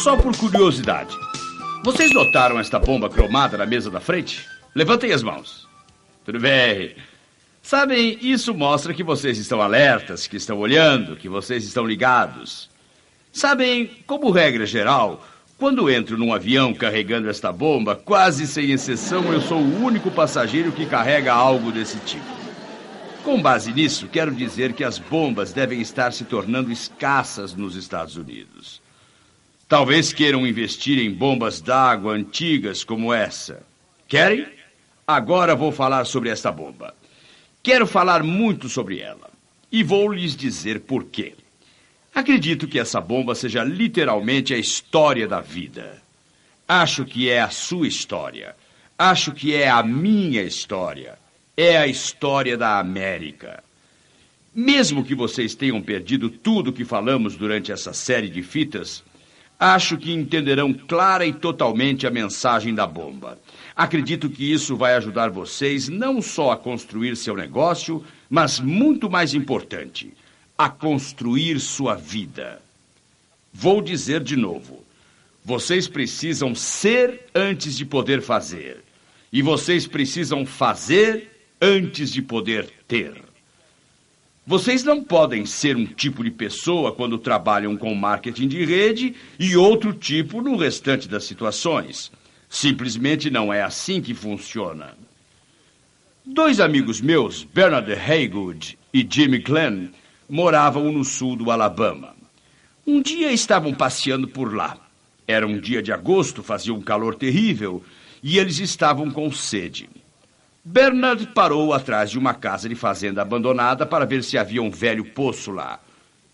Só por curiosidade, vocês notaram esta bomba cromada na mesa da frente? Levantem as mãos. Tudo bem. Sabem, isso mostra que vocês estão alertas, que estão olhando, que vocês estão ligados. Sabem, como regra geral, quando entro num avião carregando esta bomba, quase sem exceção, eu sou o único passageiro que carrega algo desse tipo. Com base nisso, quero dizer que as bombas devem estar se tornando escassas nos Estados Unidos. Talvez queiram investir em bombas d'água antigas como essa. Querem? Agora vou falar sobre esta bomba. Quero falar muito sobre ela. E vou lhes dizer por quê. Acredito que essa bomba seja literalmente a história da vida. Acho que é a sua história. Acho que é a minha história. É a história da América. Mesmo que vocês tenham perdido tudo que falamos durante essa série de fitas, acho que entenderão clara e totalmente a mensagem da bomba. Acredito que isso vai ajudar vocês não só a construir seu negócio, mas muito mais importante, a construir sua vida. Vou dizer de novo. Vocês precisam ser antes de poder fazer. E vocês precisam fazer antes de poder ter. Vocês não podem ser um tipo de pessoa quando trabalham com marketing de rede e outro tipo no restante das situações. Simplesmente não é assim que funciona. Dois amigos meus, Bernard Haygood e Jimmy Glenn, moravam no sul do Alabama. Um dia estavam passeando por lá. Era um dia de agosto, fazia um calor terrível e eles estavam com sede. Bernard parou atrás de uma casa de fazenda abandonada para ver se havia um velho poço lá.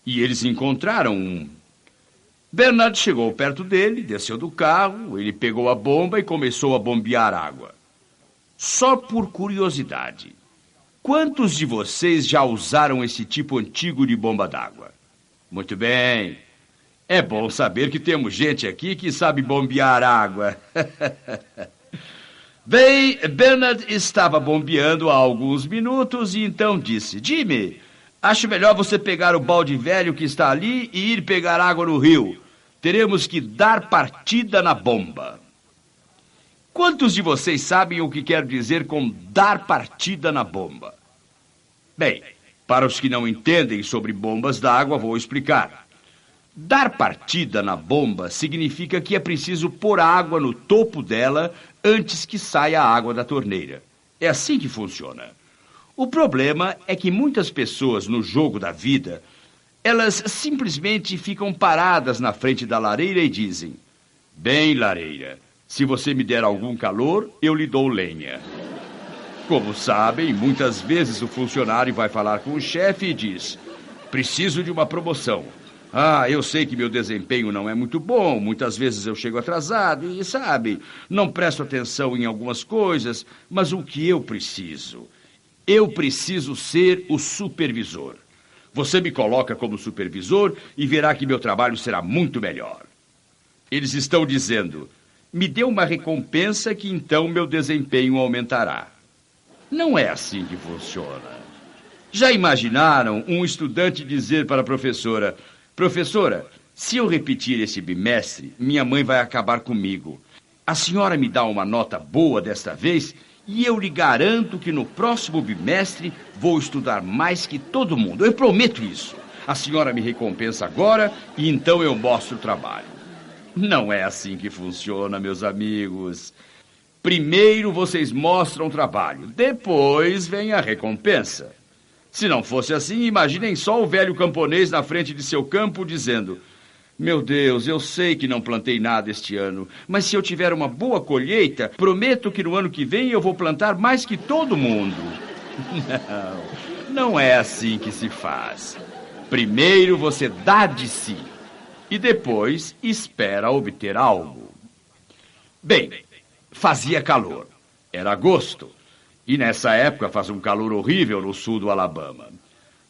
E eles encontraram um. Bernard chegou perto dele, desceu do carro, ele pegou a bomba e começou a bombear água. Só por curiosidade, quantos de vocês já usaram esse tipo antigo de bomba d'água? Muito bem. É bom saber que temos gente aqui que sabe bombear água. Bem, Bernard estava bombeando há alguns minutos e então disse: Jimmy, acho melhor você pegar o balde velho que está ali e ir pegar água no rio. Teremos que dar partida na bomba. Quantos de vocês sabem o que quero dizer com dar partida na bomba? Bem, para os que não entendem sobre bombas d'água, vou explicar. Dar partida na bomba significa que é preciso pôr água no topo dela antes que saia a água da torneira. É assim que funciona. O problema é que muitas pessoas no jogo da vida, elas simplesmente ficam paradas na frente da lareira e dizem: bem, lareira, se você me der algum calor, eu lhe dou lenha. Como sabem, muitas vezes o funcionário vai falar com o chefe e diz: preciso de uma promoção. Ah, eu sei que meu desempenho não é muito bom, muitas vezes eu chego atrasado e, sabe, não presto atenção em algumas coisas, mas o que eu preciso? Eu preciso ser o supervisor. Você me coloca como supervisor e verá que meu trabalho será muito melhor. Eles estão dizendo: me dê uma recompensa que então meu desempenho aumentará. Não é assim que funciona. Já imaginaram um estudante dizer para a professora: professora, se eu repetir esse bimestre, minha mãe vai acabar comigo. A senhora me dá uma nota boa desta vez e eu lhe garanto que no próximo bimestre vou estudar mais que todo mundo. Eu prometo isso. A senhora me recompensa agora e então eu mostro o trabalho. Não é assim que funciona, meus amigos. Primeiro vocês mostram o trabalho, depois vem a recompensa. Se não fosse assim, imaginem só o velho camponês na frente de seu campo dizendo: meu Deus, eu sei que não plantei nada este ano, mas se eu tiver uma boa colheita, prometo que no ano que vem eu vou plantar mais que todo mundo. Não é assim que se faz. Primeiro você dá de si e depois espera obter algo. Bem, fazia calor. Era agosto. E nessa época faz um calor horrível no sul do Alabama.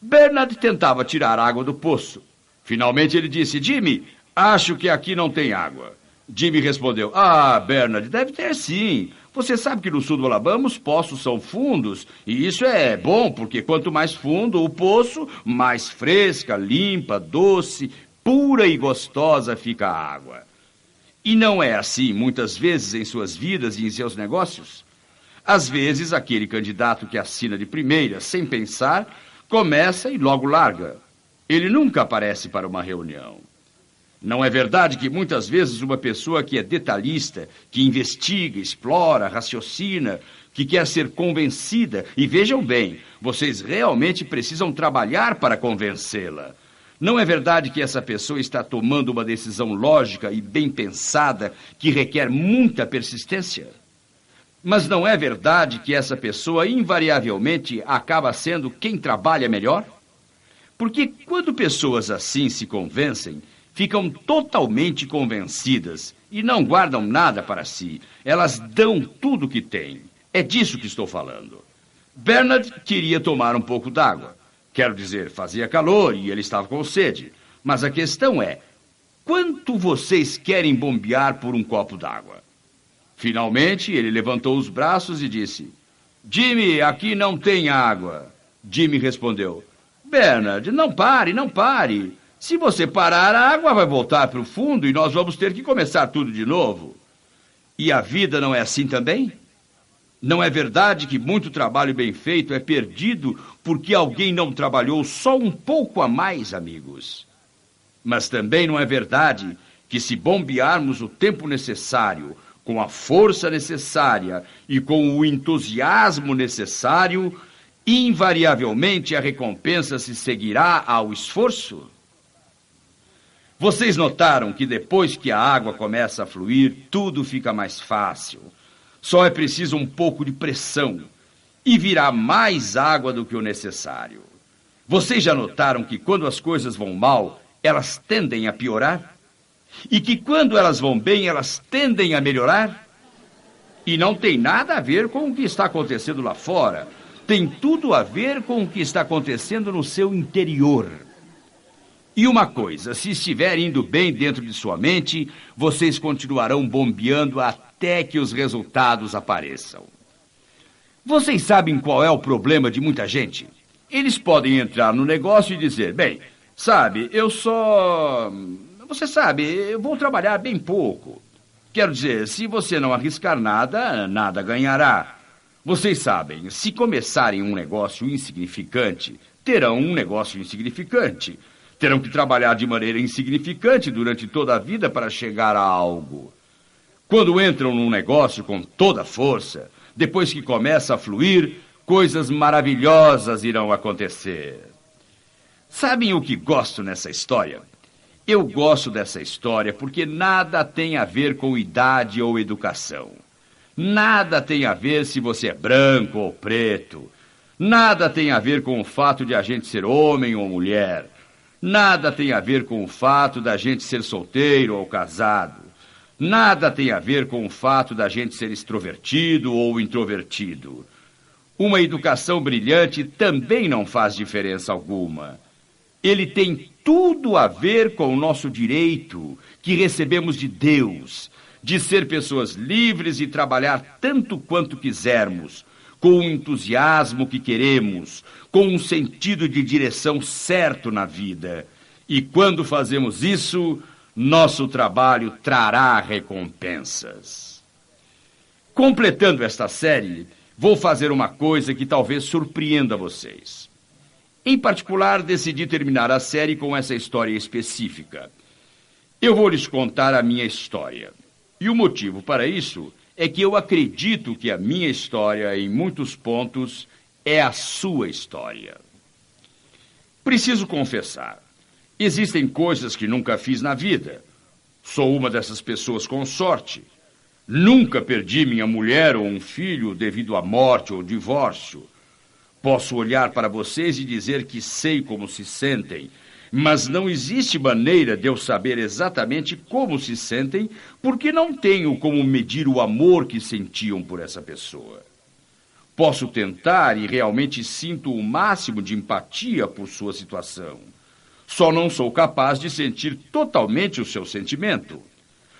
Bernard tentava tirar água do poço. Finalmente ele disse: Jimmy, acho que aqui não tem água. Jimmy respondeu: ah, Bernard, deve ter sim. Você sabe que no sul do Alabama os poços são fundos. E isso é bom, porque quanto mais fundo o poço, mais fresca, limpa, doce, pura e gostosa fica a água. E não é assim, muitas vezes, em suas vidas e em seus negócios? Às vezes, aquele candidato que assina de primeira, sem pensar, começa e logo larga. Ele nunca aparece para uma reunião. Não é verdade que muitas vezes uma pessoa que é detalhista, que investiga, explora, raciocina, que quer ser convencida, e vejam bem, vocês realmente precisam trabalhar para convencê-la. Não é verdade que essa pessoa está tomando uma decisão lógica e bem pensada que requer muita persistência? Mas não é verdade que essa pessoa invariavelmente acaba sendo quem trabalha melhor? Porque quando pessoas assim se convencem, ficam totalmente convencidas e não guardam nada para si. Elas dão tudo o que têm. É disso que estou falando. Bernard queria tomar um pouco d'água. Quero dizer, fazia calor e ele estava com sede. Mas a questão é, quanto vocês querem bombear por um copo d'água? Finalmente, ele levantou os braços e disse, Jimmy, aqui não tem água. Jimmy respondeu, Bernard, não pare, não pare. Se você parar, a água vai voltar para o fundo e nós vamos ter que começar tudo de novo. E a vida não é assim também? Não é verdade que muito trabalho bem feito é perdido porque alguém não trabalhou só um pouco a mais, amigos? Mas também não é verdade que se bombearmos o tempo necessário, com a força necessária e com o entusiasmo necessário, invariavelmente a recompensa se seguirá ao esforço? Vocês notaram que depois que a água começa a fluir, tudo fica mais fácil. Só é preciso um pouco de pressão e virá mais água do que o necessário. Vocês já notaram que quando as coisas vão mal, elas tendem a piorar? E que quando elas vão bem, elas tendem a melhorar? E não tem nada a ver com o que está acontecendo lá fora. Tem tudo a ver com o que está acontecendo no seu interior. E uma coisa, se estiver indo bem dentro de sua mente, vocês continuarão bombeando até que os resultados apareçam. Vocês sabem qual é o problema de muita gente? Eles podem entrar no negócio e dizer, bem, sabe, Você sabe, eu vou trabalhar bem pouco. Quero dizer, se você não arriscar nada, nada ganhará. Vocês sabem, se começarem um negócio insignificante, terão um negócio insignificante. Terão que trabalhar de maneira insignificante durante toda a vida para chegar a algo. Quando entram num negócio com toda a força, depois que começa a fluir, coisas maravilhosas irão acontecer. Sabem o que gosto nessa história? Eu gosto dessa história porque nada tem a ver com idade ou educação. Nada tem a ver se você é branco ou preto. Nada tem a ver com o fato de a gente ser homem ou mulher. Nada tem a ver com o fato da gente ser solteiro ou casado. Nada tem a ver com o fato da gente ser extrovertido ou introvertido. Uma educação brilhante também não faz diferença alguma. Ele tem tudo a ver com o nosso direito que recebemos de Deus, de ser pessoas livres e trabalhar tanto quanto quisermos, com o entusiasmo que queremos, com um sentido de direção certo na vida. E quando fazemos isso, nosso trabalho trará recompensas. Completando esta série, vou fazer uma coisa que talvez surpreenda vocês. Em particular, decidi terminar a série com essa história específica. Eu vou lhes contar a minha história. E o motivo para isso é que eu acredito que a minha história, em muitos pontos, é a sua história. Preciso confessar, existem coisas que nunca fiz na vida. Sou uma dessas pessoas com sorte. Nunca perdi minha mulher ou um filho devido à morte ou divórcio. Posso olhar para vocês e dizer que sei como se sentem, mas não existe maneira de eu saber exatamente como se sentem, porque não tenho como medir o amor que sentiam por essa pessoa. Posso tentar e realmente sinto o máximo de empatia por sua situação. Só não sou capaz de sentir totalmente o seu sentimento.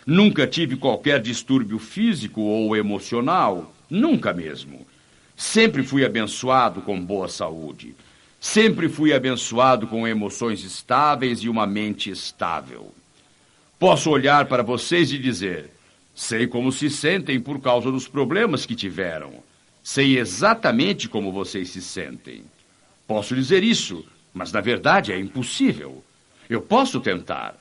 Nunca tive qualquer distúrbio físico ou emocional, nunca mesmo. Sempre fui abençoado com boa saúde. Sempre fui abençoado com emoções estáveis e uma mente estável. Posso olhar para vocês e dizer: sei como se sentem por causa dos problemas que tiveram. Sei exatamente como vocês se sentem. Posso dizer isso, mas na verdade é impossível. Eu posso tentar.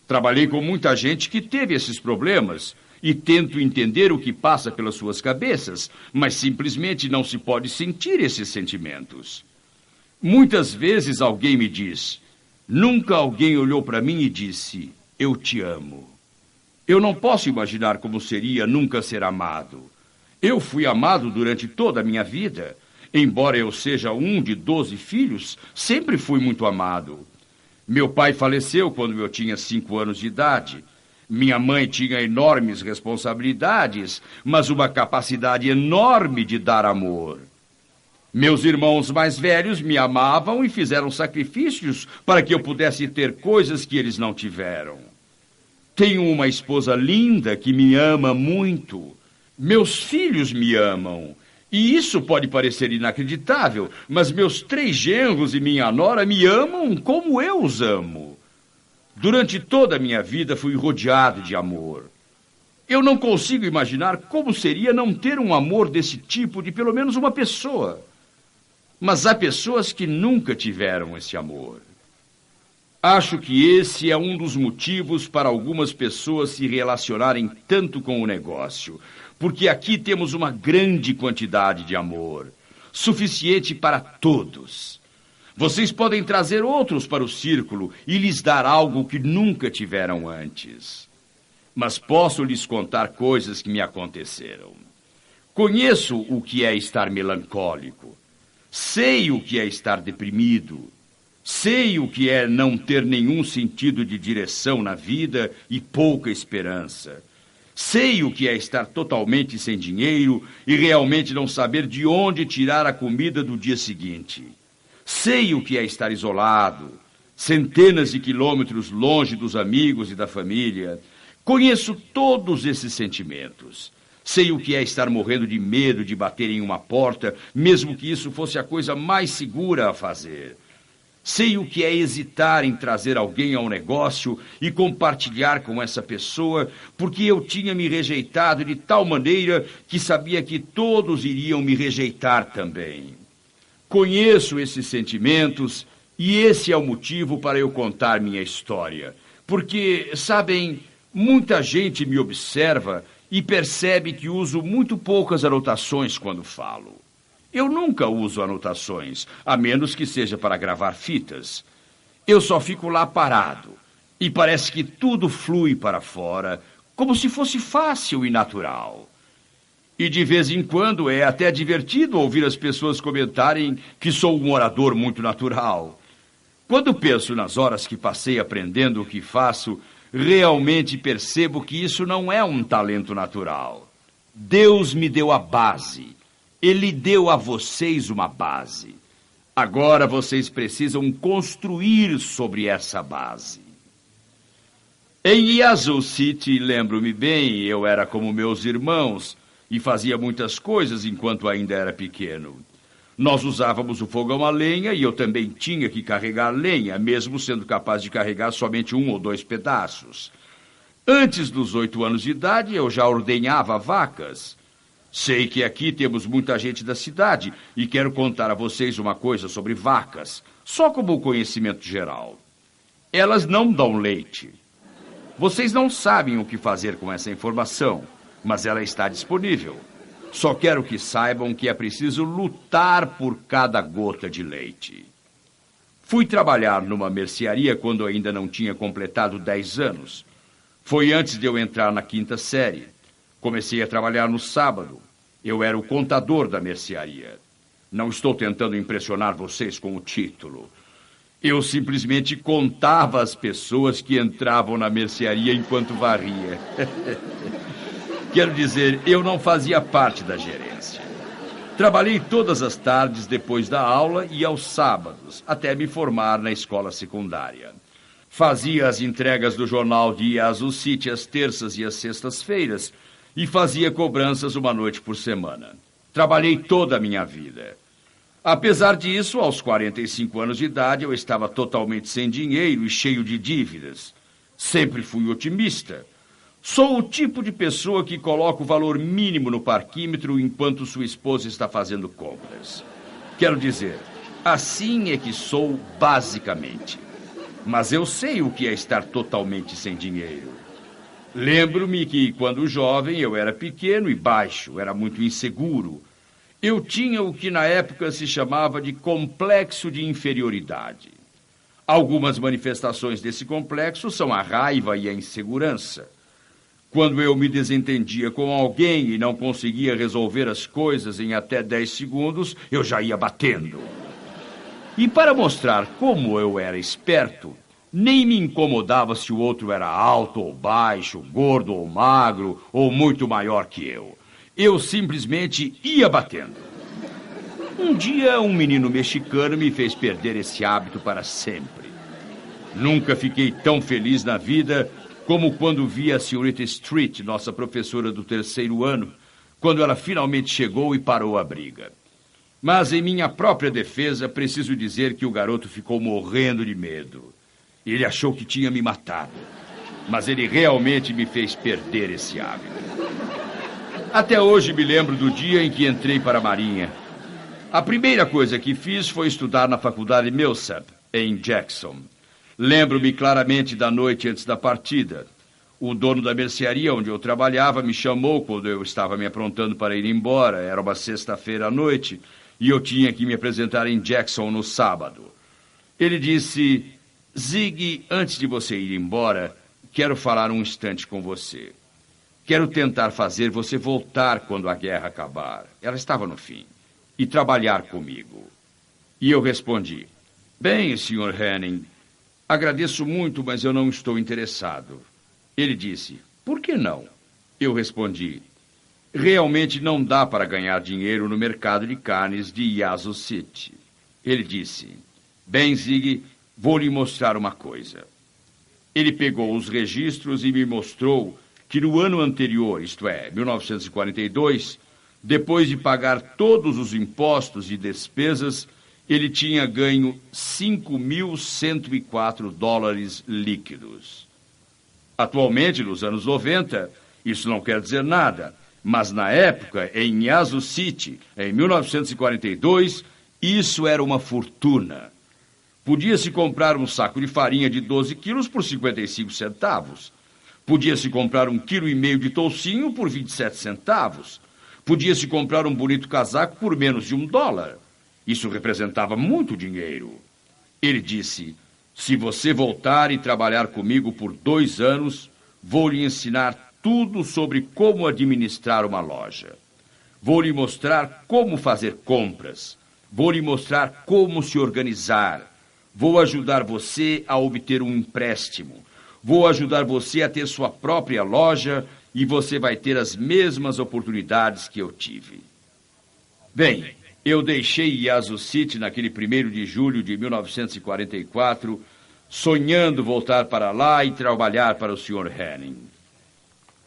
Trabalhei com muita gente que teve esses problemas e tento entender o que passa pelas suas cabeças, mas simplesmente não se pode sentir esses sentimentos. Muitas vezes alguém me diz: nunca alguém olhou para mim e disse: eu te amo. Eu não posso imaginar como seria nunca ser amado. Eu fui amado durante toda a minha vida. Embora eu seja um de 12 filhos, sempre fui muito amado. Meu pai faleceu quando eu tinha 5 anos de idade. Minha mãe tinha enormes responsabilidades, mas uma capacidade enorme de dar amor. Meus irmãos mais velhos me amavam e fizeram sacrifícios para que eu pudesse ter coisas que eles não tiveram. Tenho uma esposa linda que me ama muito. Meus filhos me amam. E isso pode parecer inacreditável, mas meus 3 genros e minha nora me amam como eu os amo. Durante toda a minha vida fui rodeado de amor. Eu não consigo imaginar como seria não ter um amor desse tipo de pelo menos uma pessoa. Mas há pessoas que nunca tiveram esse amor. Acho que esse é um dos motivos para algumas pessoas se relacionarem tanto com o negócio, porque aqui temos uma grande quantidade de amor, suficiente para todos. Vocês podem trazer outros para o círculo e lhes dar algo que nunca tiveram antes. Mas posso lhes contar coisas que me aconteceram. Conheço o que é estar melancólico. Sei o que é estar deprimido. Sei o que é não ter nenhum sentido de direção na vida e pouca esperança. Sei o que é estar totalmente sem dinheiro e realmente não saber de onde tirar a comida do dia seguinte. Sei o que é estar isolado, centenas de quilômetros longe dos amigos e da família. Conheço todos esses sentimentos. Sei o que é estar morrendo de medo de bater em uma porta, mesmo que isso fosse a coisa mais segura a fazer. Sei o que é hesitar em trazer alguém ao negócio e compartilhar com essa pessoa, porque eu tinha me rejeitado de tal maneira que sabia que todos iriam me rejeitar também. Conheço esses sentimentos e esse é o motivo para eu contar minha história. Porque, sabem, muita gente me observa e percebe que uso muito poucas anotações quando falo. Eu nunca uso anotações, a menos que seja para gravar fitas. Eu só fico lá parado e parece que tudo flui para fora, como se fosse fácil e natural. E de vez em quando é até divertido ouvir as pessoas comentarem que sou um orador muito natural. Quando penso nas horas que passei aprendendo o que faço, realmente percebo que isso não é um talento natural. Deus me deu a base. Ele deu a vocês uma base. Agora vocês precisam construir sobre essa base. Em Yazoo City, lembro-me bem, eu era como meus irmãos e fazia muitas coisas enquanto ainda era pequeno. Nós usávamos o fogão a lenha e eu também tinha que carregar lenha, mesmo sendo capaz de carregar somente 1 ou 2 pedaços. Antes dos 8 anos de idade, eu já ordenhava vacas. Sei que aqui temos muita gente da cidade e quero contar a vocês uma coisa sobre vacas, só como conhecimento geral. Elas não dão leite. Vocês não sabem o que fazer com essa informação, mas ela está disponível. Só quero que saibam que é preciso lutar por cada gota de leite. Fui trabalhar numa mercearia quando ainda não tinha completado 10 anos. Foi antes de eu entrar na 5ª série. Comecei a trabalhar no sábado. Eu era o contador da mercearia. Não estou tentando impressionar vocês com o título. Eu simplesmente contava as pessoas que entravam na mercearia enquanto varria. Quero dizer, eu não fazia parte da gerência. Trabalhei todas as tardes depois da aula e aos sábados, até me formar na escola secundária. Fazia as entregas do jornal de Yazoo City às terças e às sextas-feiras e fazia cobranças uma noite por semana. Trabalhei toda a minha vida. Apesar disso, aos 45 anos de idade, eu estava totalmente sem dinheiro e cheio de dívidas. Sempre fui otimista. Sou o tipo de pessoa que coloca o valor mínimo no parquímetro enquanto sua esposa está fazendo compras. Quero dizer, assim é que sou basicamente. Mas eu sei o que é estar totalmente sem dinheiro. Lembro-me que, quando jovem, eu era pequeno e baixo, era muito inseguro. Eu tinha o que na época se chamava de complexo de inferioridade. Algumas manifestações desse complexo são a raiva e a insegurança. Quando eu me desentendia com alguém e não conseguia resolver as coisas em até 10 segundos, eu já ia batendo. E para mostrar como eu era esperto, nem me incomodava se o outro era alto ou baixo, gordo ou magro, ou muito maior que eu. Eu simplesmente ia batendo. Um dia, um menino mexicano me fez perder esse hábito para sempre. Nunca fiquei tão feliz na vida como quando vi a senhorita Street, nossa professora do 3º ano, quando ela finalmente chegou e parou a briga. Mas, em minha própria defesa, preciso dizer que o garoto ficou morrendo de medo. Ele achou que tinha me matado, mas ele realmente me fez perder esse hábito. Até hoje me lembro do dia em que entrei para a Marinha. A primeira coisa que fiz foi estudar na faculdade Millsap, em Jackson. Lembro-me claramente da noite antes da partida. O dono da mercearia onde eu trabalhava me chamou quando eu estava me aprontando para ir embora. Era uma sexta-feira à noite e eu tinha que me apresentar em Jackson no sábado. Ele disse: Zig, antes de você ir embora, quero falar um instante com você. Quero tentar fazer você voltar quando a guerra acabar. Ela estava no fim. E trabalhar comigo. E eu respondi: Bem, Sr. Henning, agradeço muito, mas eu não estou interessado. Ele disse: Por que não? Eu respondi: Realmente não dá para ganhar dinheiro no mercado de carnes de Yazoo City. Ele disse: Bem, Zig, vou lhe mostrar uma coisa. Ele pegou os registros e me mostrou que no ano anterior, isto é, 1942, depois de pagar todos os impostos e despesas, ele tinha ganho $5.104 líquidos. Atualmente, nos anos 90, isso não quer dizer nada, mas na época, em Yazoo City, em 1942, isso era uma fortuna. Podia-se comprar um saco de farinha de 12 quilos por 55 centavos. Podia-se comprar 1,5 quilo de toucinho por 27 centavos. Podia-se comprar um bonito casaco por menos de $1. Isso representava muito dinheiro. Ele disse: Se você voltar e trabalhar comigo por 2 anos, vou lhe ensinar tudo sobre como administrar uma loja. Vou lhe mostrar como fazer compras. Vou lhe mostrar como se organizar. Vou ajudar você a obter um empréstimo. Vou ajudar você a ter sua própria loja e você vai ter as mesmas oportunidades que eu tive. Bem, eu deixei Yazoo City naquele 1º de julho de 1944, sonhando voltar para lá e trabalhar para o Sr. Henning.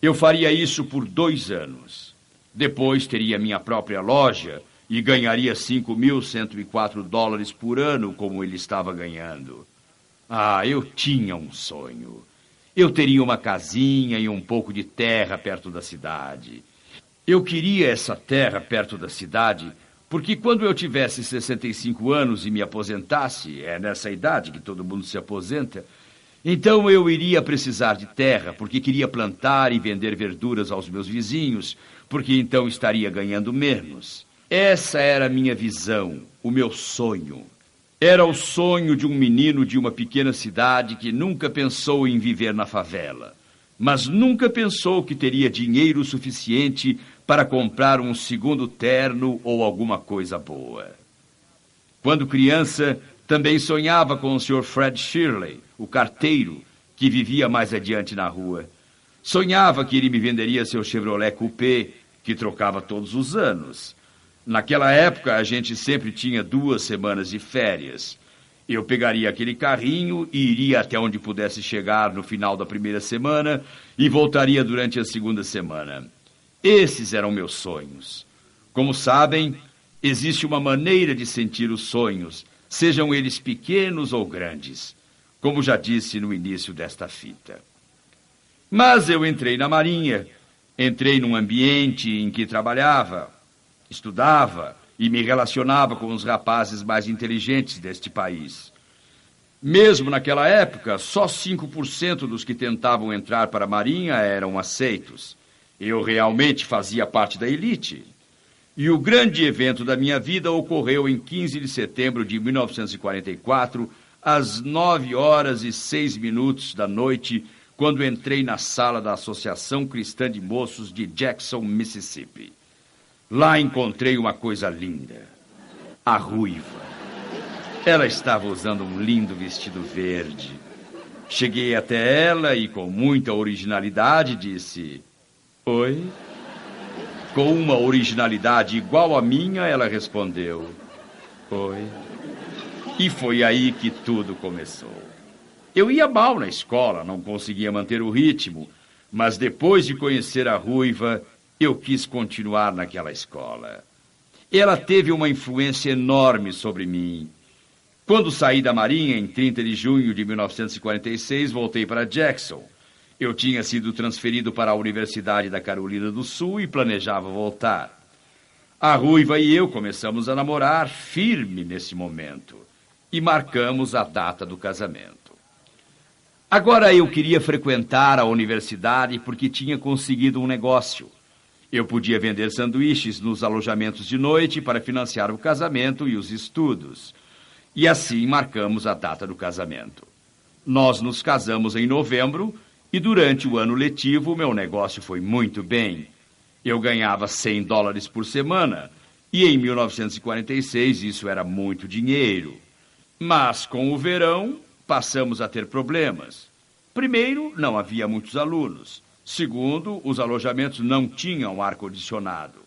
Eu faria isso por 2 anos. Depois teria minha própria loja e ganharia $5.104 por ano, como ele estava ganhando. Ah, eu tinha um sonho. Eu teria uma casinha e um pouco de terra perto da cidade. Eu queria essa terra perto da cidade porque quando eu tivesse 65 anos e me aposentasse, é nessa idade que todo mundo se aposenta, então eu iria precisar de terra, porque queria plantar e vender verduras aos meus vizinhos, porque então estaria ganhando menos. Essa era a minha visão, o meu sonho. Era o sonho de um menino de uma pequena cidade que nunca pensou em viver na favela, mas nunca pensou que teria dinheiro suficiente para comprar um segundo terno ou alguma coisa boa. Quando criança, também sonhava com o Sr. Fred Shirley, o carteiro, que vivia mais adiante na rua. Sonhava que ele me venderia seu Chevrolet Coupé, que trocava todos os anos. Naquela época, a gente sempre tinha 2 semanas de férias. Eu pegaria aquele carrinho e iria até onde pudesse chegar no final da primeira semana e voltaria durante a segunda semana. Esses eram meus sonhos. Como sabem, existe uma maneira de sentir os sonhos, sejam eles pequenos ou grandes. como já disse no início desta fita. Mas eu entrei na Marinha, entrei num ambiente em que trabalhava, estudava e me relacionava com os rapazes mais inteligentes deste país. Mesmo naquela época, só 5% dos que tentavam entrar para a Marinha eram aceitos. Eu realmente fazia parte da elite. E o grande evento da minha vida ocorreu em 15 de setembro de 1944, às 9h06 da noite, quando entrei na sala da Associação Cristã de Moços de Jackson, Mississippi. Lá encontrei uma coisa linda. A Ruiva. Ela estava usando um lindo vestido verde. Cheguei até ela e, com muita originalidade, disse: "Oi?" Com uma originalidade igual à minha, ela respondeu: "Oi." E foi aí que tudo começou. Eu ia mal na escola, não conseguia manter o ritmo, mas depois de conhecer a Ruiva, eu quis continuar naquela escola. Ela teve uma influência enorme sobre mim. Quando saí da Marinha, em 30 de junho de 1946, voltei para Jackson. Eu tinha sido transferido para a Universidade da Carolina do Sul e planejava voltar. A Ruiva e eu começamos a namorar firme nesse momento e marcamos a data do casamento. Agora eu queria frequentar a universidade porque tinha conseguido um negócio. Eu podia vender sanduíches nos alojamentos de noite para financiar o casamento e os estudos. E assim marcamos a data do casamento. Nós nos casamos em novembro e durante o ano letivo meu negócio foi muito bem. Eu ganhava $100 por semana e em 1946 isso era muito dinheiro. Mas com o verão passamos a ter problemas. Primeiro, não havia muitos alunos. Segundo, os alojamentos não tinham ar-condicionado.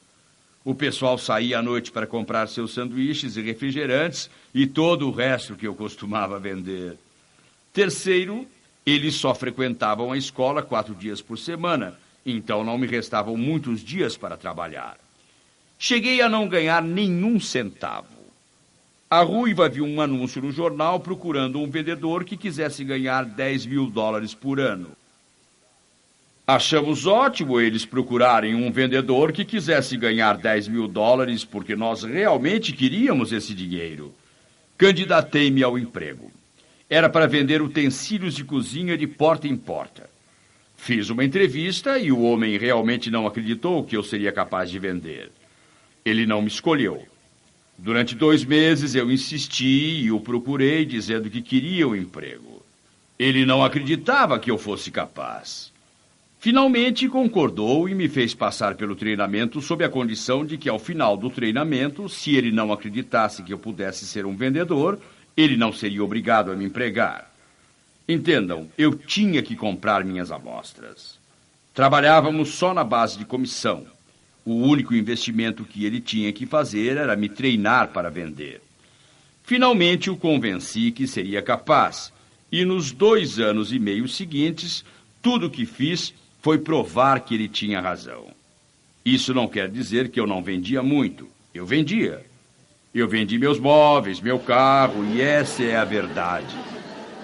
O pessoal saía à noite para comprar seus sanduíches e refrigerantes e todo o resto que eu costumava vender. Terceiro, eles só frequentavam a escola 4 dias por semana, então não me restavam muitos dias para trabalhar. Cheguei a não ganhar nenhum centavo. A Ruiva viu um anúncio no jornal procurando um vendedor que quisesse ganhar $10.000 por ano. Achamos ótimo eles procurarem um vendedor que quisesse ganhar $10.000 porque nós realmente queríamos esse dinheiro. Candidatei-me ao emprego. Era para vender utensílios de cozinha de porta em porta. Fiz uma entrevista e o homem realmente não acreditou que eu seria capaz de vender. Ele não me escolheu. Durante 2 meses eu insisti e o procurei dizendo que queria o emprego. Ele não acreditava que eu fosse capaz. Finalmente concordou e me fez passar pelo treinamento sob a condição de que ao final do treinamento, se ele não acreditasse que eu pudesse ser um vendedor, ele não seria obrigado a me empregar. Entendam, eu tinha que comprar minhas amostras. Trabalhávamos só na base de comissão. O único investimento que ele tinha que fazer era me treinar para vender. Finalmente o convenci que seria capaz, e nos 2 anos e meio seguintes, tudo o que fiz foi provar que ele tinha razão. Isso não quer dizer que eu não vendia muito. Eu vendia. Eu vendi meus móveis, meu carro, e essa é a verdade.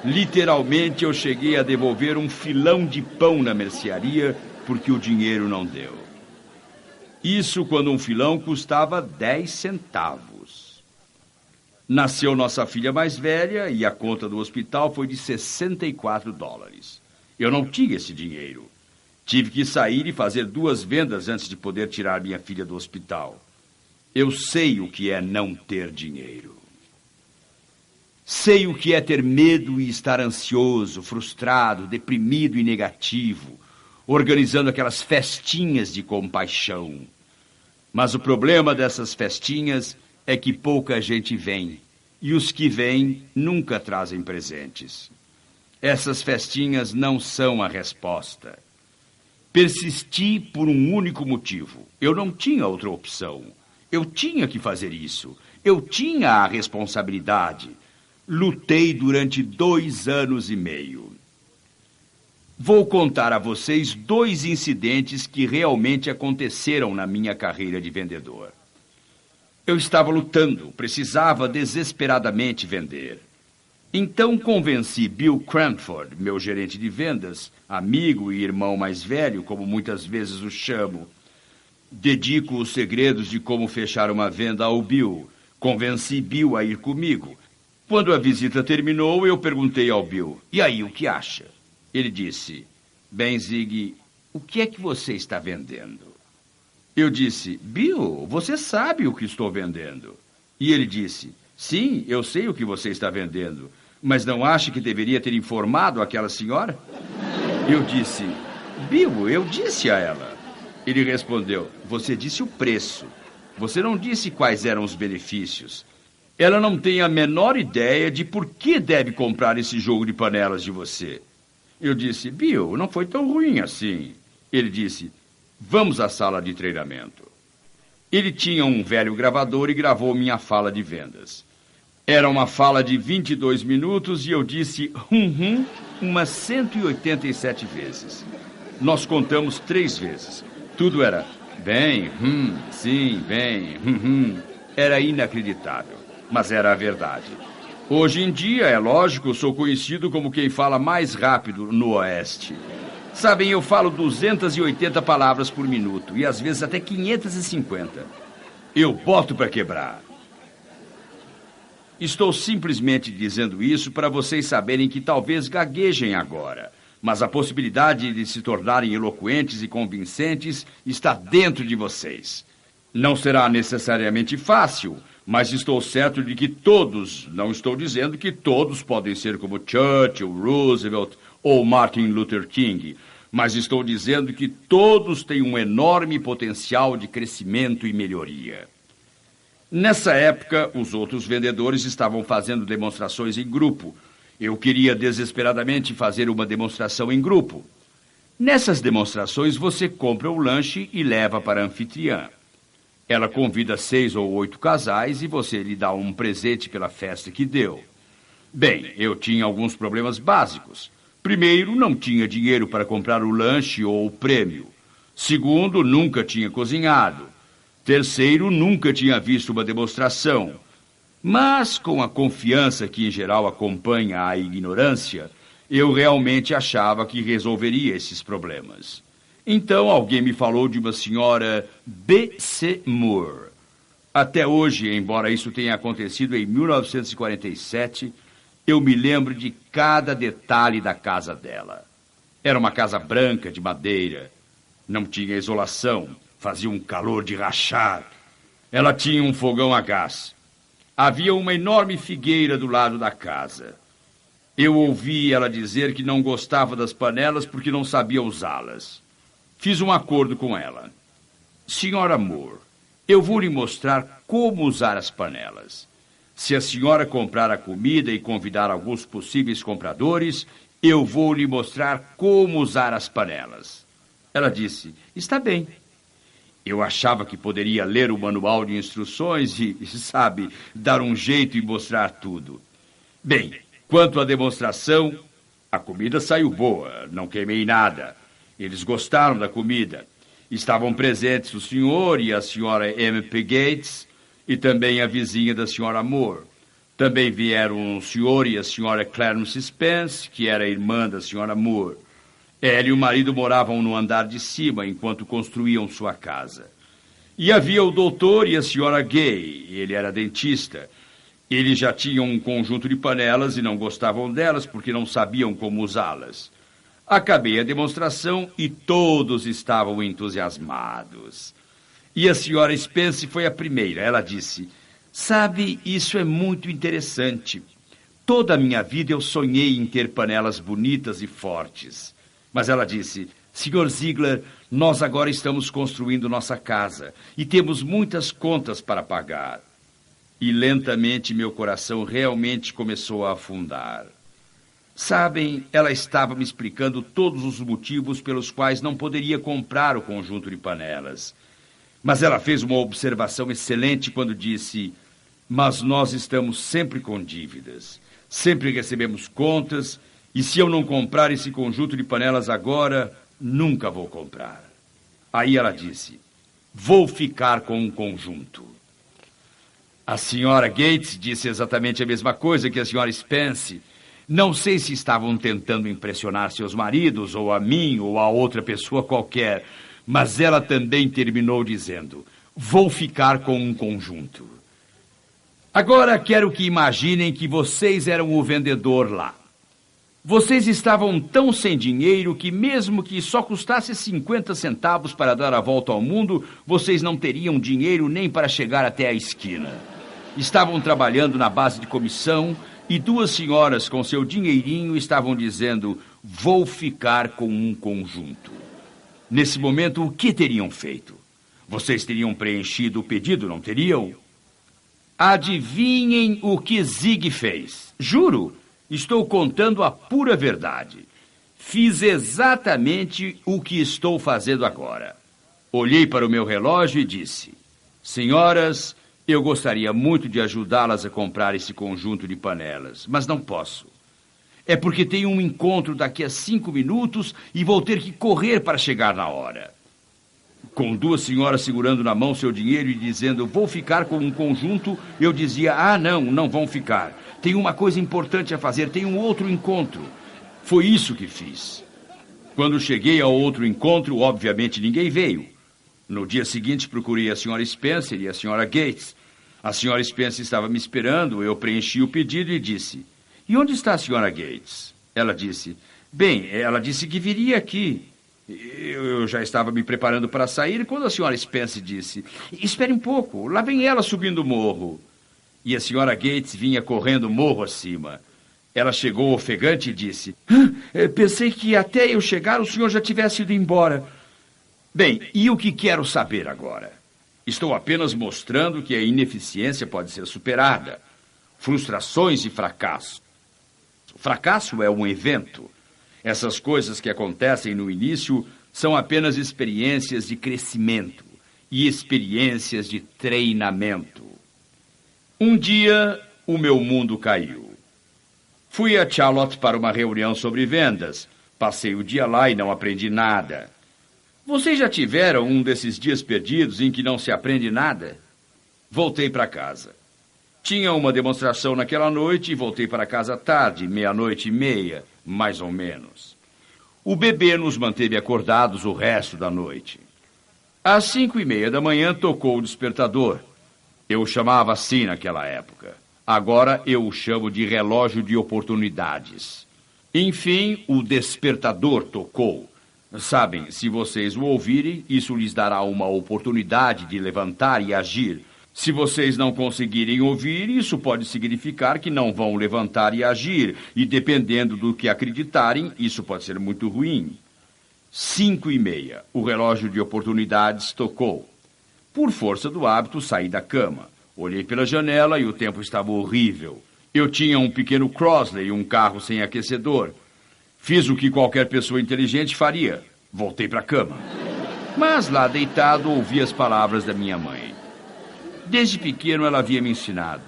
Literalmente eu cheguei a devolver um filão de pão na mercearia porque o dinheiro não deu. Isso quando um filão custava 10 centavos. Nasceu nossa filha mais velha e a conta do hospital foi de $64. Eu não tinha esse dinheiro. Tive que sair e fazer 2 vendas antes de poder tirar minha filha do hospital. Eu sei o que é não ter dinheiro. Sei o que é ter medo e estar ansioso, frustrado, deprimido e negativo, organizando aquelas festinhas de compaixão. Mas o problema dessas festinhas é que pouca gente vem, e os que vêm nunca trazem presentes. Essas festinhas não são a resposta. Persisti por um único motivo. Eu não tinha outra opção. Eu tinha que fazer isso. Eu tinha a responsabilidade. Lutei durante 2 anos e meio. Vou contar a vocês 2 incidentes que realmente aconteceram na minha carreira de vendedor. Eu estava lutando, precisava desesperadamente vender. Então convenci Bill Cranford, meu gerente de vendas, amigo e irmão mais velho, como muitas vezes o chamo. Dedico os segredos de como fechar uma venda ao Bill. Convenci Bill a ir comigo. Quando a visita terminou, eu perguntei ao Bill, e aí, o que acha? Ele disse, bem, Zig, o que é que você está vendendo? Eu disse, Bill, você sabe o que estou vendendo. E ele disse, sim, eu sei o que você está vendendo, mas não acha que deveria ter informado aquela senhora? Eu disse, Bill, eu disse a ela. Ele respondeu, você disse o preço. Você não disse quais eram os benefícios. Ela não tem a menor ideia de por que deve comprar esse jogo de panelas de você. Eu disse, Bill, não foi tão ruim assim. Ele disse, vamos à sala de treinamento. Ele tinha um velho gravador e gravou minha fala de vendas. Era uma fala de 22 minutos e eu disse umas 187 vezes. Nós contamos 3 vezes. Tudo era bem, sim, bem, Era inacreditável, mas era a verdade. Hoje em dia, é lógico, sou conhecido como quem fala mais rápido no Oeste. Sabem, eu falo 280 palavras por minuto e às vezes até 550. Eu boto para quebrar. Estou simplesmente dizendo isso para vocês saberem que talvez gaguejem agora, mas a possibilidade de se tornarem eloquentes e convincentes está dentro de vocês. Não será necessariamente fácil, mas estou certo de que todos, não estou dizendo que todos podem ser como Churchill, Roosevelt ou Martin Luther King, mas estou dizendo que todos têm um enorme potencial de crescimento e melhoria. Nessa época, os outros vendedores estavam fazendo demonstrações em grupo. Eu queria desesperadamente fazer uma demonstração em grupo. Nessas demonstrações, você compra o lanche e leva para a anfitriã. Ela convida 6 ou 8 casais e você lhe dá um presente pela festa que deu. Bem, eu tinha alguns problemas básicos. Primeiro, não tinha dinheiro para comprar o lanche ou o prêmio. Segundo, nunca tinha cozinhado. Terceiro, nunca tinha visto uma demonstração. Mas, com a confiança que em geral acompanha a ignorância, eu realmente achava que resolveria esses problemas. Então, alguém me falou de uma senhora B.C. Moore. Até hoje, embora isso tenha acontecido em 1947, eu me lembro de cada detalhe da casa dela. Era uma casa branca, de madeira. Não tinha isolação. Fazia um calor de rachar. Ela tinha um fogão a gás. Havia uma enorme figueira do lado da casa. Eu ouvi ela dizer que não gostava das panelas porque não sabia usá-las. Fiz um acordo com ela. Senhora Moore, eu vou lhe mostrar como usar as panelas. Se a senhora comprar a comida e convidar alguns possíveis compradores, eu vou lhe mostrar como usar as panelas. Ela disse, está bem. Eu achava que poderia ler o manual de instruções e, sabe, dar um jeito e mostrar tudo. Bem, quanto à demonstração, a comida saiu boa, não queimei nada. Eles gostaram da comida. Estavam presentes o senhor e a senhora M.P. Gates e também a vizinha da senhora Moore. Também vieram o senhor e a senhora Clarence Spence, que era irmã da senhora Moore. Ela e o marido moravam no andar de cima enquanto construíam sua casa. E havia o doutor e a senhora Gay, ele era dentista. Eles já tinham um conjunto de panelas e não gostavam delas porque não sabiam como usá-las. Acabei a demonstração e todos estavam entusiasmados. E a senhora Spence foi a primeira. Ela disse, sabe, isso é muito interessante. Toda a minha vida eu sonhei em ter panelas bonitas e fortes. Mas ela disse, Sr. Ziegler, nós agora estamos construindo nossa casa e temos muitas contas para pagar. E lentamente meu coração realmente começou a afundar. Sabem, ela estava me explicando todos os motivos pelos quais não poderia comprar o conjunto de panelas. Mas ela fez uma observação excelente quando disse, mas nós estamos sempre com dívidas, sempre recebemos contas, e se eu não comprar esse conjunto de panelas agora, nunca vou comprar. Aí ela disse, vou ficar com um conjunto. A senhora Gates disse exatamente a mesma coisa que a senhora Spence. Não sei se estavam tentando impressionar seus maridos, ou a mim, ou a outra pessoa qualquer, mas ela também terminou dizendo: vou ficar com um conjunto. Agora quero que imaginem que vocês eram o vendedor lá. Vocês estavam tão sem dinheiro que mesmo que só custasse 50 centavos para dar a volta ao mundo, vocês não teriam dinheiro nem para chegar até a esquina. Estavam trabalhando na base de comissão e duas senhoras com seu dinheirinho estavam dizendo: vou ficar com um conjunto. Nesse momento, o que teriam feito? Vocês teriam preenchido o pedido, não teriam? Adivinhem o que Zig fez. Juro, estou contando a pura verdade. Fiz exatamente o que estou fazendo agora. Olhei para o meu relógio e disse: senhoras, eu gostaria muito de ajudá-las a comprar esse conjunto de panelas, mas não posso. É porque tenho um encontro daqui a 5 minutos e vou ter que correr para chegar na hora. Com duas senhoras segurando na mão seu dinheiro e dizendo: vou ficar com um conjunto, eu dizia: ah, não vão ficar. Tenho uma coisa importante a fazer, tenho um outro encontro. Foi isso que fiz. Quando cheguei ao outro encontro, obviamente ninguém veio. No dia seguinte, procurei a senhora Spencer e a senhora Gates. A senhora Spencer estava me esperando, eu preenchi o pedido e disse: e onde está a senhora Gates? Ela disse: bem, ela disse que viria aqui. Eu já estava me preparando para sair quando a senhora Spencer disse: espere um pouco, lá vem ela subindo o morro. E a senhora Gates vinha correndo morro acima. Ela chegou ofegante e disse: pensei que até eu chegar o senhor já tivesse ido embora. Bem, e o que quero saber agora? Estou apenas mostrando que a ineficiência pode ser superada. Frustrações e fracasso. O fracasso é um evento. Essas coisas que acontecem no início são apenas experiências de crescimento e experiências de treinamento. Um dia, o meu mundo caiu. Fui a Charlotte para uma reunião sobre vendas. Passei o dia lá e não aprendi nada. Vocês já tiveram um desses dias perdidos em que não se aprende nada? Voltei para casa. Tinha uma demonstração naquela noite e voltei para casa tarde, 00:30, mais ou menos. O bebê nos manteve acordados o resto da noite. Às 5:30 da manhã tocou o despertador. Eu o chamava assim naquela época. Agora eu o chamo de relógio de oportunidades. Enfim, o despertador tocou. Sabem, se vocês o ouvirem, isso lhes dará uma oportunidade de levantar e agir. Se vocês não conseguirem ouvir, isso pode significar que não vão levantar e agir. E dependendo do que acreditarem, isso pode ser muito ruim. 5:30, o relógio de oportunidades tocou. Por força do hábito, saí da cama. Olhei pela janela e o tempo estava horrível. Eu tinha um pequeno Crossley, um carro sem aquecedor. Fiz o que qualquer pessoa inteligente faria. Voltei para a cama. Mas lá deitado, ouvi as palavras da minha mãe. Desde pequeno, ela havia me ensinado: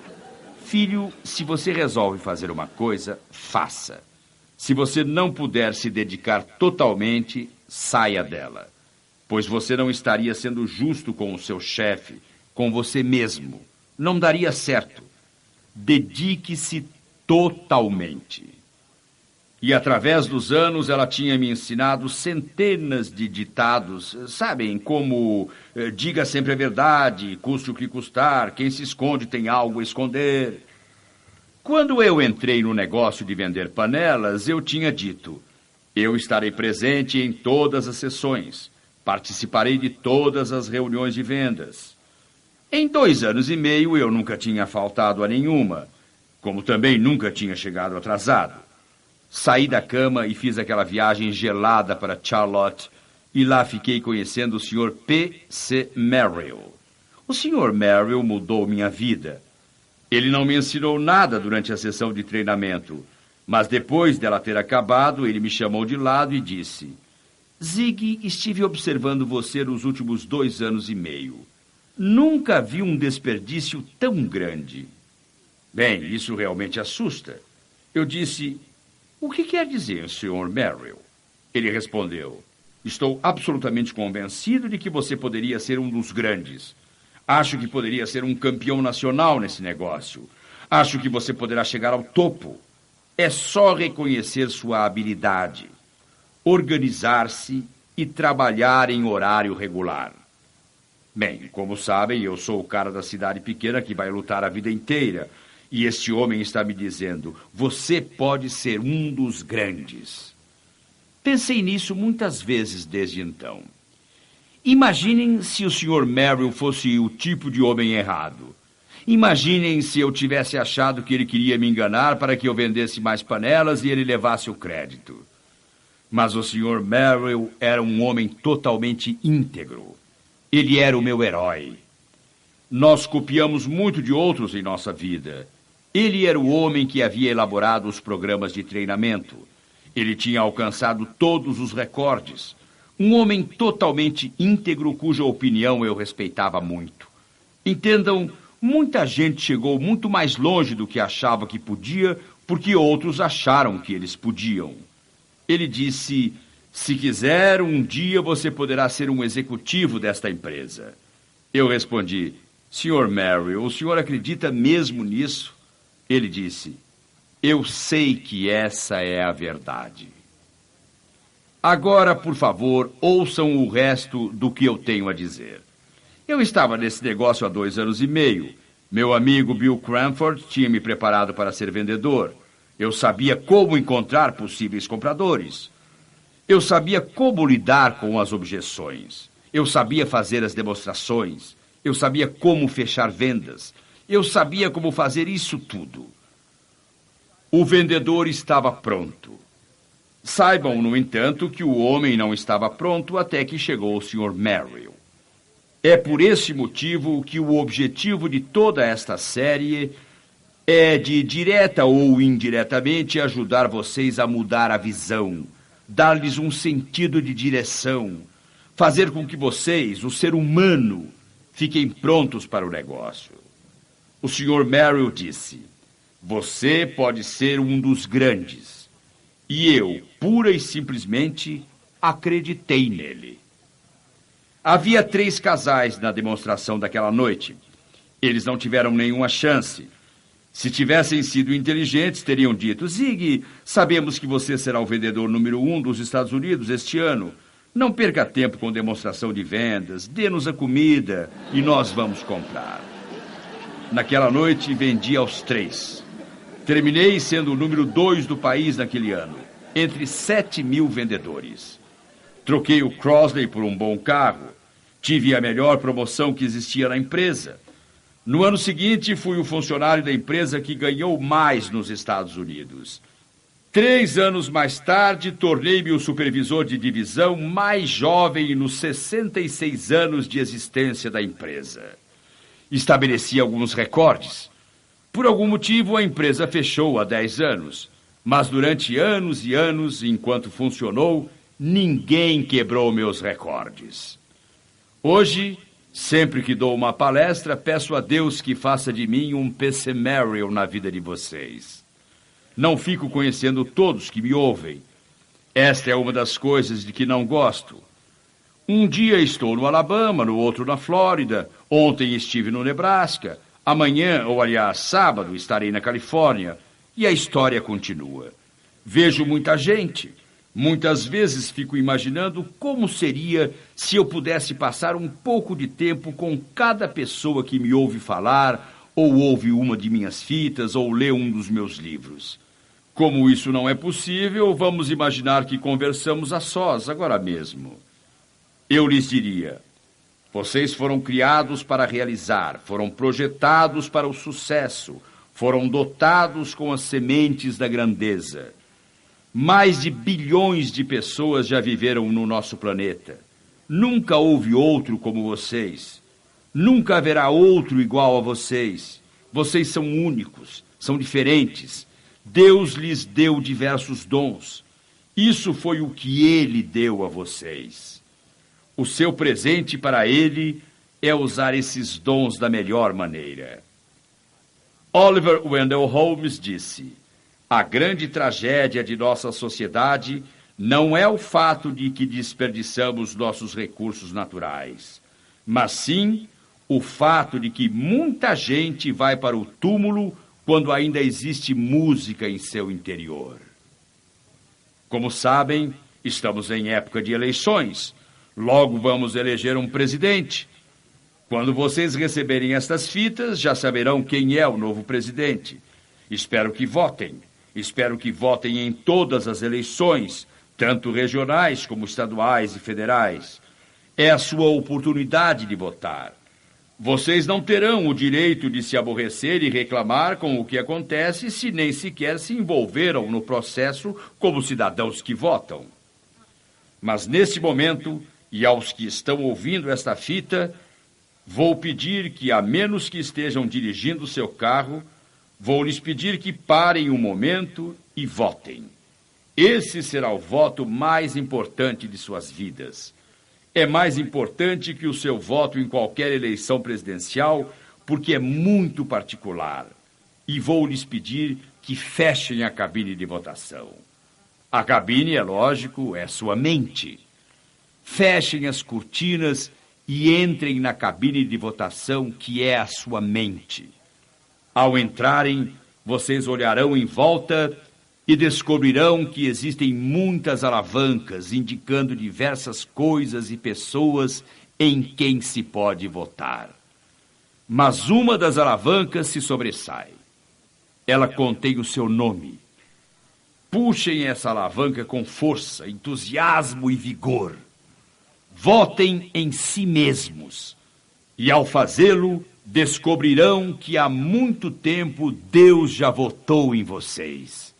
filho, se você resolve fazer uma coisa, faça. Se você não puder se dedicar totalmente, saia dela. Pois você não estaria sendo justo com o seu chefe, com você mesmo. Não daria certo. Dedique-se totalmente. E através dos anos ela tinha me ensinado centenas de ditados, sabem, como diga sempre a verdade, custe o que custar, quem se esconde tem algo a esconder. Quando eu entrei no negócio de vender panelas, eu tinha dito: eu estarei presente em todas as sessões, participarei de todas as reuniões de vendas. Em 2 anos e meio eu nunca tinha faltado a nenhuma, como também nunca tinha chegado atrasado. Saí da cama e fiz aquela viagem gelada para Charlotte e lá fiquei conhecendo o Sr. P.C. Merrill. O Sr. Merrill mudou minha vida. Ele não me ensinou nada durante a sessão de treinamento, mas depois dela ter acabado, ele me chamou de lado e disse: Zig, estive observando você nos últimos 2 anos e meio. Nunca vi um desperdício tão grande. Bem, isso realmente assusta. Eu disse: o que quer dizer, Sr. Merrill? Ele respondeu: estou absolutamente convencido de que você poderia ser um dos grandes. Acho que poderia ser um campeão nacional nesse negócio. Acho que você poderá chegar ao topo. É só reconhecer sua habilidade, organizar-se e trabalhar em horário regular. Bem, como sabem, eu sou o cara da cidade pequena que vai lutar a vida inteira. E este homem está me dizendo, você pode ser um dos grandes. Pensei nisso muitas vezes desde então. Imaginem se o Sr. Merrill fosse o tipo de homem errado. Imaginem se eu tivesse achado que ele queria me enganar para que eu vendesse mais panelas e ele levasse o crédito. Mas o Sr. Merrill era um homem totalmente íntegro. Ele era o meu herói. Nós copiamos muito de outros em nossa vida. Ele era o homem que havia elaborado os programas de treinamento. Ele tinha alcançado todos os recordes. Um homem totalmente íntegro cuja opinião eu respeitava muito. Entendam, muita gente chegou muito mais longe do que achava que podia, porque outros acharam que eles podiam. Ele disse, se quiser, um dia você poderá ser um executivo desta empresa. Eu respondi, Sr. Merrill, o senhor acredita mesmo nisso? Ele disse, eu sei que essa é a verdade. Agora, por favor, ouçam o resto do que eu tenho a dizer. Eu estava nesse negócio há 2 anos e meio. Meu amigo Bill Cranford tinha me preparado para ser vendedor. Eu sabia como encontrar possíveis compradores. Eu sabia como lidar com as objeções. Eu sabia fazer as demonstrações. Eu sabia como fechar vendas. Eu sabia como fazer isso tudo. O vendedor estava pronto. Saibam, no entanto, que o homem não estava pronto até que chegou o Sr. Merrill. É por esse motivo que o objetivo de toda esta série é de, direta ou indiretamente, ajudar vocês a mudar a visão, dar-lhes um sentido de direção, fazer com que vocês, o ser humano, fiquem prontos para o negócio. O Sr. Merrill disse, você pode ser um dos grandes. E eu, pura e simplesmente, acreditei nele. Havia 3 casais na demonstração daquela noite. Eles não tiveram nenhuma chance. Se tivessem sido inteligentes, teriam dito, Zig, sabemos que você será o vendedor número 1 dos Estados Unidos este ano. Não perca tempo com demonstração de vendas, dê-nos a comida e nós vamos comprar. Naquela noite, vendi aos 3. Terminei sendo o número 2 do país naquele ano, entre 7.000 vendedores. Troquei o Crosley por um bom carro. Tive a melhor promoção que existia na empresa. No ano seguinte, fui o funcionário da empresa que ganhou mais nos Estados Unidos. 3 anos mais tarde, tornei-me o supervisor de divisão mais jovem nos 66 anos de existência da empresa. Estabeleci alguns recordes. Por algum motivo, a empresa fechou há 10 anos. Mas durante anos e anos, enquanto funcionou, ninguém quebrou meus recordes. Hoje, sempre que dou uma palestra, peço a Deus que faça de mim um P.C. Merrill na vida de vocês. Não fico conhecendo todos que me ouvem. Esta é uma das coisas de que não gosto. Um dia estou no Alabama, no outro na Flórida. Ontem estive no Nebraska. Amanhã, ou aliás, sábado, estarei na Califórnia. E a história continua. Vejo muita gente. Muitas vezes fico imaginando como seria se eu pudesse passar um pouco de tempo com cada pessoa que me ouve falar, ou ouve uma de minhas fitas, ou lê um dos meus livros. Como isso não é possível, vamos imaginar que conversamos a sós agora mesmo. Eu lhes diria, vocês foram criados para realizar, foram projetados para o sucesso, foram dotados com as sementes da grandeza. Mais de bilhões de pessoas já viveram no nosso planeta. Nunca houve outro como vocês. Nunca haverá outro igual a vocês. Vocês são únicos, são diferentes. Deus lhes deu diversos dons. Isso foi o que Ele deu a vocês. O seu presente para Ele é usar esses dons da melhor maneira. Oliver Wendell Holmes disse, a grande tragédia de nossa sociedade não é o fato de que desperdiçamos nossos recursos naturais, mas sim o fato de que muita gente vai para o túmulo quando ainda existe música em seu interior. Como sabem, estamos em época de eleições. Logo vamos eleger um presidente. Quando vocês receberem estas fitas, já saberão quem é o novo presidente. Espero que votem. Espero que votem em todas as eleições, tanto regionais como estaduais e federais. É a sua oportunidade de votar. Vocês não terão o direito de se aborrecer e reclamar com o que acontece se nem sequer se envolveram no processo como cidadãos que votam. Mas neste momento, e aos que estão ouvindo esta fita, vou pedir que, a menos que estejam dirigindo seu carro, vou lhes pedir que parem um momento e votem. Esse será o voto mais importante de suas vidas. É mais importante que o seu voto em qualquer eleição presidencial, porque é muito particular. E vou lhes pedir que fechem a cabine de votação. A cabine, é lógico, é sua mente. Fechem as cortinas e entrem na cabine de votação, que é a sua mente. Ao entrarem, vocês olharão em volta e descobrirão que existem muitas alavancas indicando diversas coisas e pessoas em quem se pode votar. Mas uma das alavancas se sobressai. Ela contém o seu nome. Puxem essa alavanca com força, entusiasmo e vigor. Votem em si mesmos. E ao fazê-lo, descobrirão que há muito tempo Deus já votou em vocês.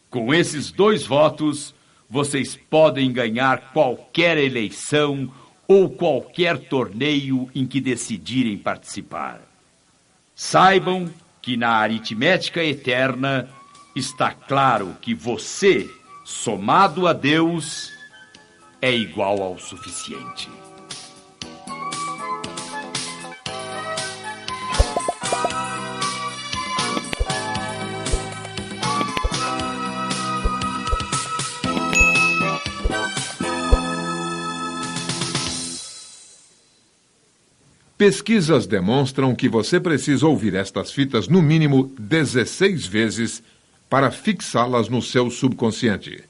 Com esses 2 votos, vocês podem ganhar qualquer eleição ou qualquer torneio em que decidirem participar. Saibam que na aritmética eterna está claro que você, somado a Deus, é igual ao suficiente. Pesquisas demonstram que você precisa ouvir estas fitas no mínimo 16 vezes para fixá-las no seu subconsciente.